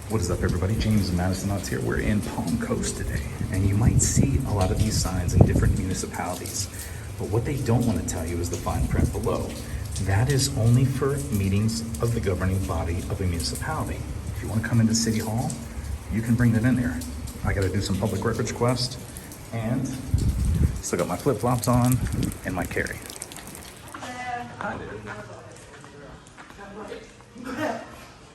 What is up, everybody? James and Madison Nuts here. We're in Palm Coast today, and you might see a lot of these signs in different municipalities. But what they don't want to tell you is the fine print below. That is only for meetings of the governing body of a municipality. If you want to come into City Hall, you can bring that in there. I got to do some public records request, and still got my flip-flops on and my carry. Hi there.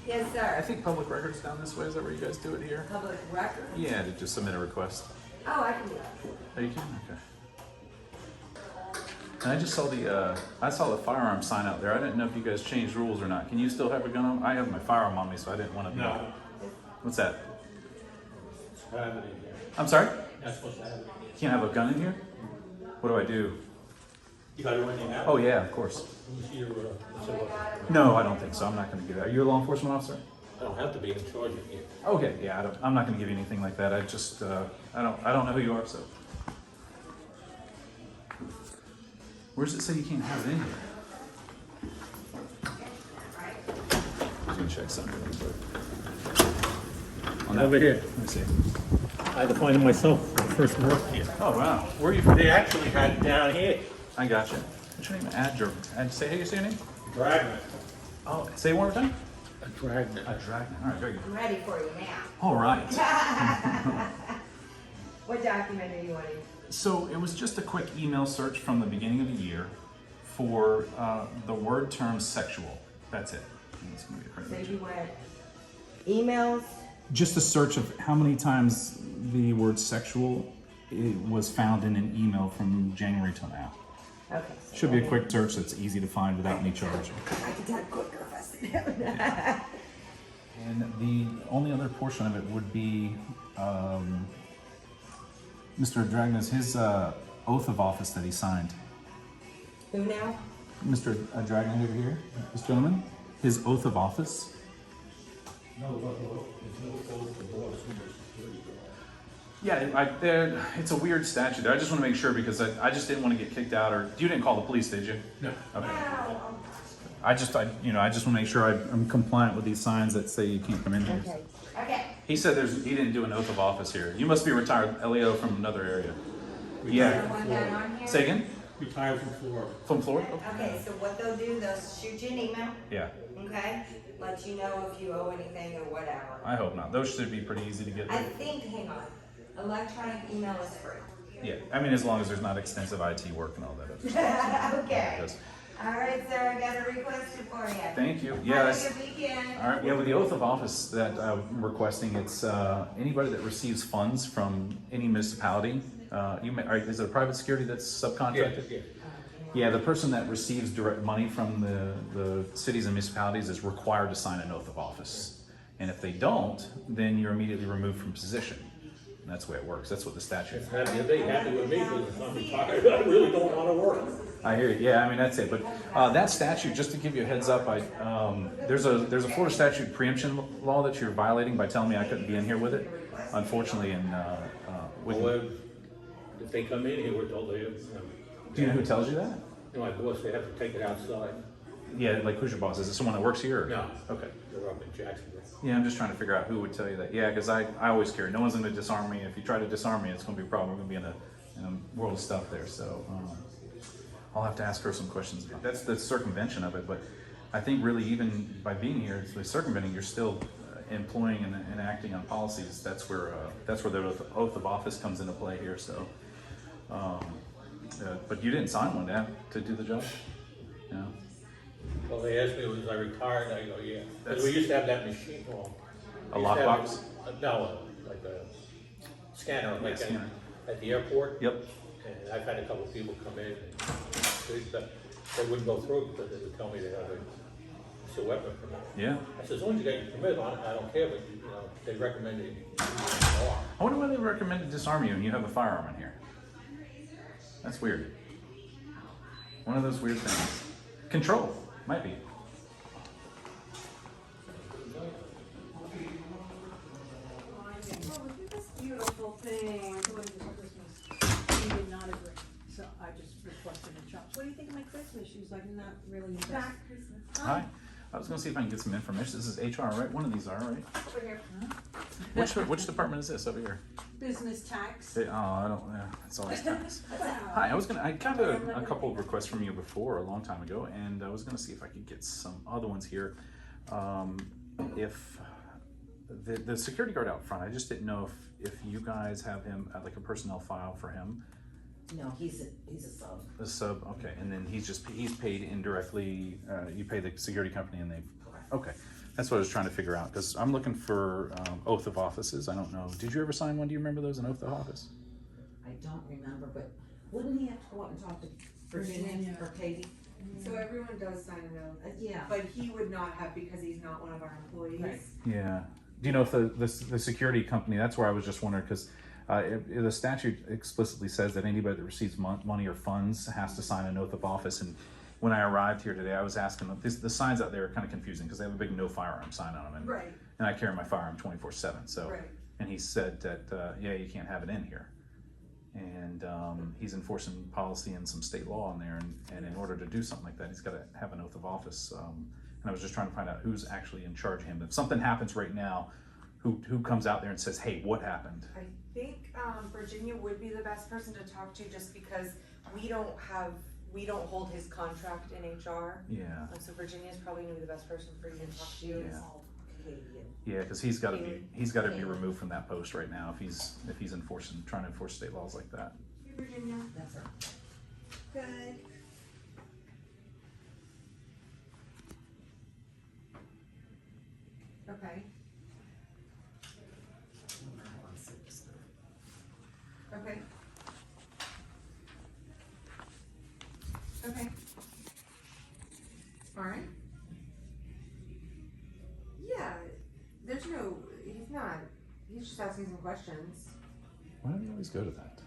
Yes, I sir. think public records down this way. Is that where you guys do it here? Public record? Yeah, to just submit a request. Oh, I can do that. Oh, you can? Okay. And I just saw I saw the firearm sign out there. I didn't know if you guys changed rules or not. Can you still have a gun on? I have my firearm on me, so I didn't want to be. No. What's that? I have it in here. I'm sorry? Not supposed to have it. Can't have a gun in here? What do I do? You got it running now? Oh, yeah, of course. Who's your, civil- No, I don't think so. I'm not going to give that. Are you a law enforcement officer? I don't have to be in charge of you. Okay, yeah, I'm not going to give you anything like that. I just, I don't know who you are, so. Where does it say you can't have it in here? I'm going to check something real quick. On that- Over here. Let me see. I had to find it myself when I first worked here. Oh, wow. Where are you from? They actually had it down here. I got you. What's your name? Say how you say your name? Dragnet. Oh, say it one more time. A dragnet. A dragon. All right, very good. I'm ready for you now. All right. What document are you wanting? So it was just a quick email search from the beginning of the year for the word term sexual. That's it. It's gonna be a So credit. you want emails? Just a search of how many times the word sexual was found in an email from January till now. Okay. So Should be a let me- quick search that's easy to find without any charge. I can type quicker if I sit down. And the only other portion of it would be Mr. Dragnet's his oath of office that he signed. Who now? Mr. Dragnet over here, this gentleman, his oath of office. Yeah, it's a weird statute there. I just want to make sure because I just didn't want to get kicked out, or you didn't call the police, did you? No. Okay. I just want to make sure I'm compliant with these signs that say you can't come in here. Okay. Okay. He said he didn't do an oath of office here. You must be retired, LEO, from another area. You Yeah. want that on here? Say again? Retired from Florida. From Florida? Okay, so what they'll do, they'll shoot you an email, Yeah. okay? Let you know if you owe anything or whatever. I hope not. Those should be pretty easy to get. I think, hang on, electronic email is free. Yeah. I mean, as long as there's not extensive IT work and all that other stuff. Okay. Because- All right, sir, I got a request for you. Thank you. Have Yes. a good weekend. All right, yeah, with the oath of office that I'm requesting, it's anybody that receives funds from any municipality. Is it a private security that's subcontracted? Yeah, the person that receives direct money from the cities and municipalities is required to sign an oath of office. And if they don't, then you're immediately removed from position. And that's the way it works. That's what the statute. They happy with me because I'm retired. I really don't want to work. I hear you. Yeah, I mean that's it. But that statute, just to give you a heads up, there's a Florida statute preemption law that you're violating by telling me I couldn't be in here with it. Unfortunately, Well, if they come in here, we're told they, do you know who tells you that? my boss, they have to take it outside. Yeah, like who's your boss? Is it someone that works here? Or? No. Okay. They're up in Jacksonville. Yeah, I'm just trying to figure out who would tell you that. Yeah, because I always carry. No one's going to disarm me. If you try to disarm me, it's going to be a problem. We're going to be in a world of stuff there. So I'll have to ask her some questions. That's the circumvention of it. But I think really even by being here, it's circumventing, you're still employing and acting on policies. That's where the oath of office comes into play here. So, but you didn't sign one to do the job. No. Well, they asked me, was I retired? I go, yeah. 'Cause That's- we used to have that machine, well. A we used to have lockbox? No, like a scanner, like scanner. at the airport. Yep. And I've had a couple of people come in and they wouldn't go through because they would tell me they had a weapon permit. Yeah. I said, as long as you get your permit on it, I don't care, but they recommended you use I wonder why they recommend to disarm you and you have a firearm in here. That's weird. One of those weird things. Control, might be. This beautiful thing. She did not agree, so I just requested a chop. What do you think of my Christmas? She was like, not really impressed. Hi. I was gonna see if I can get some information. This is HR, right? One of these are, right? Over here. Which department is this over here? Business tax. Oh, I don't, yeah, it's always tax. Hi, I got a couple of requests from you before, a long time ago, and I was gonna see if I could get some other ones here. If the security guard out front, I just didn't know if you guys have him, like a personnel file for him. No, he's a sub. A sub, okay, and then he's paid indirectly, you pay the security company and they, okay. That's what I was trying to figure out, because I'm looking for oath of offices, I don't know, did you ever sign one, do you remember those, an oath of office? I don't remember, but wouldn't he have to go out and talk to Virginia or Katie? So everyone does sign an oath, Yeah. but he would not have because he's not one of our employees. Right. Yeah, do you know if the security company, that's where I was just wondering, because the statute explicitly says that anybody that receives money or funds has to sign an oath of office, and when I arrived here today, I was asking them, the signs out there are kind of confusing because they have a big no firearm sign on them, Right. and I carry my firearm 24/7. So, Right. and he said that yeah, you can't have it in here, and he's enforcing policy and some state law in there, and in order to do something like that, he's got to have an oath of office. And I was just trying to find out who's actually in charge of him. If something happens right now, who comes out there and says, "Hey, what happened?" I think Virginia would be the best person to talk to just because we don't hold his contract in HR. Yeah. So Virginia's probably gonna be the best person for you to talk to. Yeah. Katie Yeah, because he's got to be Haley. removed from that post right now if he's trying to enforce state laws like that. Hey, Virginia. That's her. Good. Okay. Okay. Okay. Alright. Yeah, he's just asking some questions. Why do you always go to that?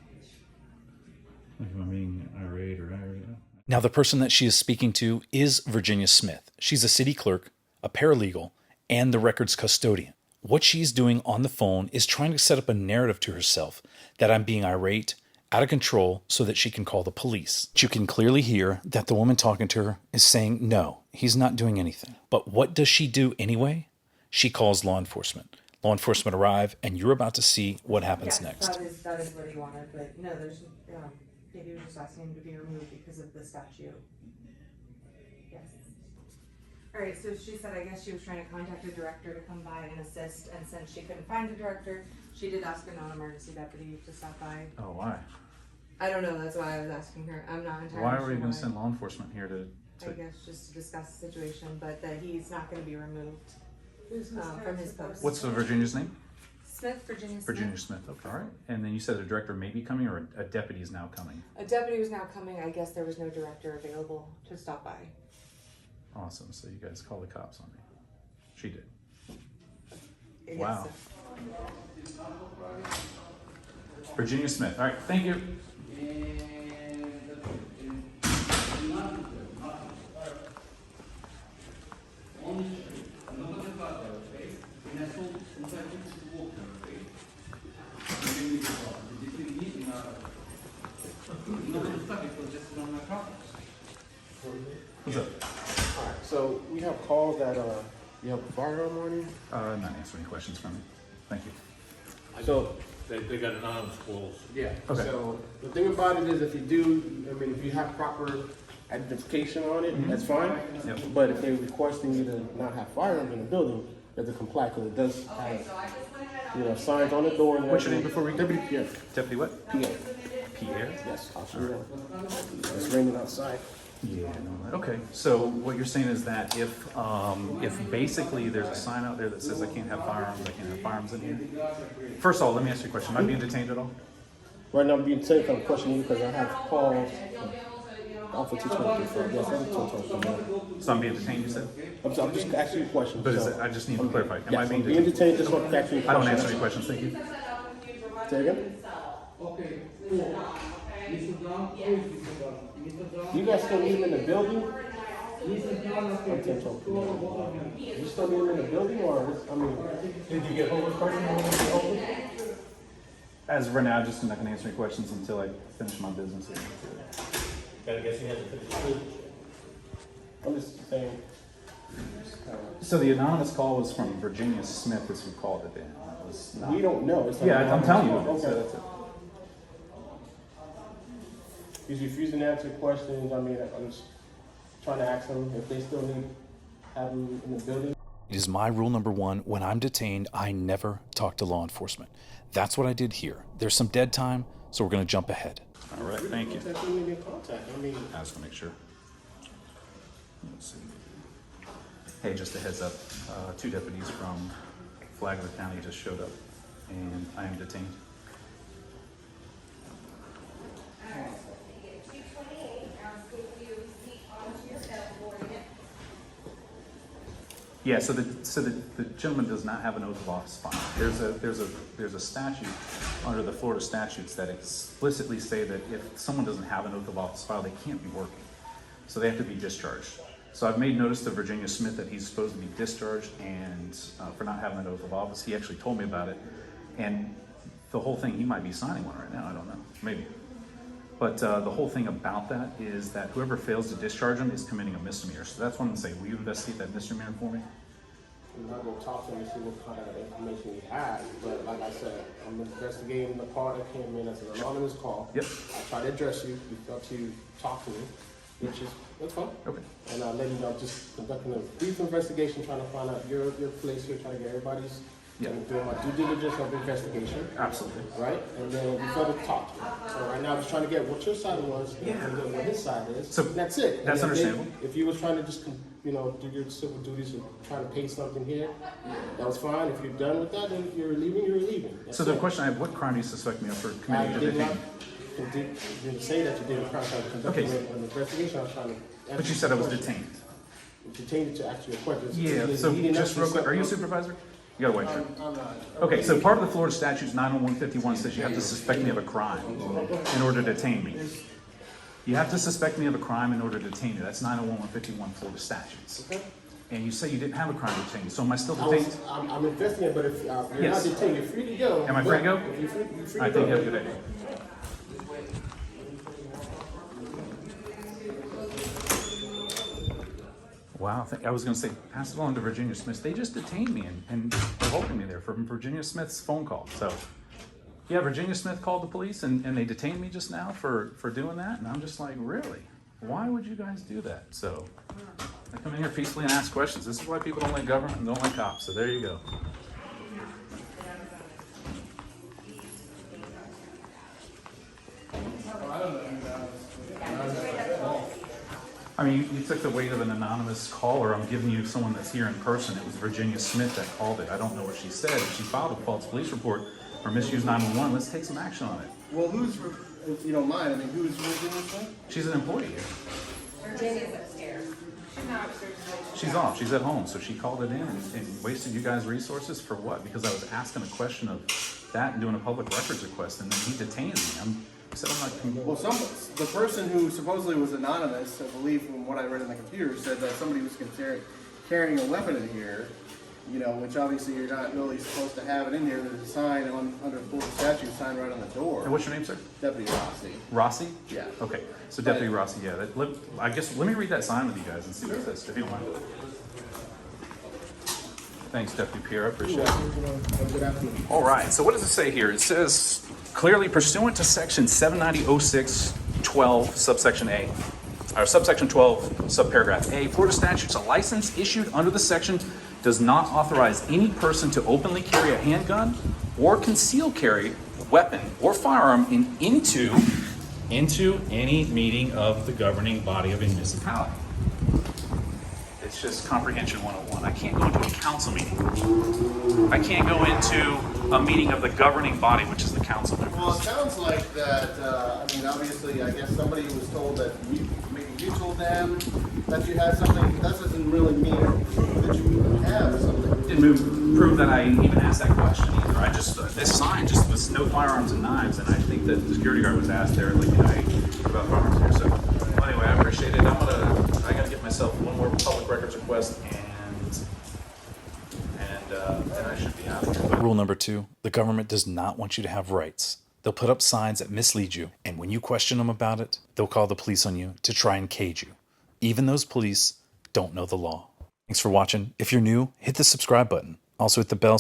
Like, am I being irate or irate? Now, the person that she is speaking to is Virginia Smith. She's a city clerk, a paralegal, and the records custodian. What she's doing on the phone is trying to set up a narrative to herself that I'm being irate, out of control, so that she can call the police. You can clearly hear that the woman talking to her is saying, no, he's not doing anything. But what does she do anyway? She calls law enforcement. Law enforcement arrive, and you're about to see what happens next. That is what he wanted, but no, Katie was just asking him to be removed because of the statute. Yes. Alright, so she said, I guess she was trying to contact a director to come by and assist, and since she couldn't find a director, she did ask a non-emergency deputy to stop by. Oh, why? I don't know, that's why I was asking her, I'm not entirely sure Why were you going to send law enforcement here I guess just to discuss the situation, but that he's not gonna be removed Business from tax his post. What's the Virginia's name? Smith, Virginia Smith. Virginia Smith. Okay, all right. And then you said a director may be coming, or a deputy is now coming. A deputy was now coming, I guess there was no director available to stop by. Awesome. So you guys call the cops on me. She did. I guess Wow. so. Virginia Smith. All right. Thank you. What's up? Alright, so we have calls that you have a firearm on you. Not answer any questions from me. Thank you. So They got anonymous calls. yeah. Okay. So the thing about it is, if you do, I mean, if you have proper identification on it, that's fine. Yep. But if they're requesting you to not have firearms in the building, you have to comply because it does have, signs on the door. And What's your name everything. before we- Deputy Pierre. Deputy what? Pierre. Pierre? Yes, officer. It's raining outside. Yeah. No, okay. So what you're saying is that if basically there's a sign out there that says I can't have firearms, I can't have firearms in here. First of all, let me ask you a question. Am I being detained at all? Right now, I'm being sent from questioning because I have calls. Alpha 223. Yes, I'm 223. So I'm being detained, you said? I'm just asking you questions. But is so- it, I just need to clarify. Am I Yes, being I'm being detained? detained. Just want to ask you a question. I don't answer any questions. Thank you. Say again? You guys still need him in the building? I'm 10-12. You still need him in the building, or I mean? Did you get hold of the person? As of right now, I'm just not going to answer any questions until I finish my business. I guess he hasn't finished school. I'm just saying. So the anonymous call was from Virginia Smith, is who called it in. It was not. We don't know. It's Yeah, I'm telling you. Okay. So that's it. He's refusing to answer questions. I mean, I'm just trying to ask them if they still need have him in the building. It is my rule number one: when I'm detained, I never talk to law enforcement. That's what I did here. There's some dead time, so we're going to jump ahead. All right, thank you. That's when we get contact. I mean, I was gonna make sure. Let's see. Hey, just a heads up, 2 deputies from Flagler County just showed up, and I am detained. Yeah, so the gentleman does not have an oath of office filed. There's a statute under the Florida statutes that explicitly say that if someone doesn't have an oath of office filed, they can't be working. So they have to be discharged. So I've made notice to Virginia Smith that he's supposed to be discharged and for not having an oath of office. He actually told me about it. And the whole thing, he might be signing one right now, I don't know, maybe. But the whole thing about that is that whoever fails to discharge him is committing a misdemeanor. So that's what I'm gonna say, will you investigate that misdemeanor for me? I'm not gonna talk to him and see what kind of information he has, but like I said, I'm investigating the call that came in as an anonymous call. Yep. I tried to address you, you failed to talk to me, which is, that's fine. Okay. And I let you know, I'm just conducting a brief investigation, trying to find out your place here, trying to get everybody's, Yeah. I'm doing my due diligence of the investigation, Absolutely. right? And then you failed to talk to me. So right now, I'm just trying to get what your side was, Yeah. and then what his side is, So, and that's it. that's And if they- understandable. If you was trying to just, do your civil duties and trying to pay something here, that was fine. If you're done with that, then you're leaving. That's So the it. question I have, what crime do you suspect me of for I committing to did not, detain? didn't say that you did a crime, I was conducting Okay. an investigation, I was trying to. But you said I was detained. Detained to ask you a question. Yeah, so He didn't just ask real quick, are you a something- supervisor? You got a white shirt. I'm not. Okay, so part of the Florida statutes 90151 says you have to suspect me of a crime in order to detain me. You have to suspect me of a crime in order to detain you. That's 90151 Florida statutes. Okay. And you say you didn't have a crime to detain you, so am I still I was, detained? I'm investigating, but if you're not Yes. detained, you're free to go. Am I free to go? If you're free I to think you go. have a good idea. Wow, I was gonna say, pass it on to Virginia Smith. They just detained me and they're holding me there from Virginia Smith's phone call. So, yeah, Virginia Smith called the police and they detained me just now for doing that. And I'm just like, really? Why would you guys do that? So, I come in here peacefully and ask questions. This is why people don't like government and don't like cops. So there you go. I mean, you took the weight of an anonymous caller. I'm giving you someone that's here in person. It was Virginia Smith that called it. I don't know what she said. She filed a false police report for misuse 911. Let's take some action on it. Well, if you don't mind, I mean, who's Virginia Smith? She's an employee here. Virginia's upstairs. She's not upstairs. She's off. She's at home. So she called it in and wasted you guys' resources for what? Because I was asking a question of that and doing a public records request, and then he detained me. I said, I'm not. Well, the person who supposedly was anonymous, I believe from what I read in the computer, said that somebody was carrying a weapon in here, which obviously you're not really supposed to have it in here. There's a sign under Florida statute, sign right on the door. And what's your name, sir? Deputy Rossi. Rossi? Yeah. Okay. So Deputy Rossi, yeah. I guess let me read that sign with you guys and see what it says, if you don't mind. Thanks, Deputy Pierre. I appreciate it. Good afternoon. All right, so what does it say here? It says, clearly pursuant to section 790-06-12, subsection A, or subsection 12, subparagraph A, Florida statutes, a license issued under the section does not authorize any person to openly carry a handgun or conceal carry a weapon or firearm into any meeting of the governing body of a municipality. It's just comprehension 101. I can't go into a council meeting. I can't go into a meeting of the governing body, which is the council members. Well, it sounds like that, obviously, I guess somebody was told that maybe you told them that you had something. That doesn't really mean or prove that you have something. Didn't prove that I even asked that question either. I just, this sign just was no firearms and knives, and I think that the security guard was asked there, like, about firearms here. So, well, anyway, I appreciate it. I gotta get myself one more public records request, and then I should be out of here. Rule number 2, the government does not want you to have rights. They'll put up signs that mislead you, and when you question them about it, they'll call the police on you to try and cage you. Even those police don't know the law. Thanks for watching. If you're new, hit the subscribe button. Also hit the bell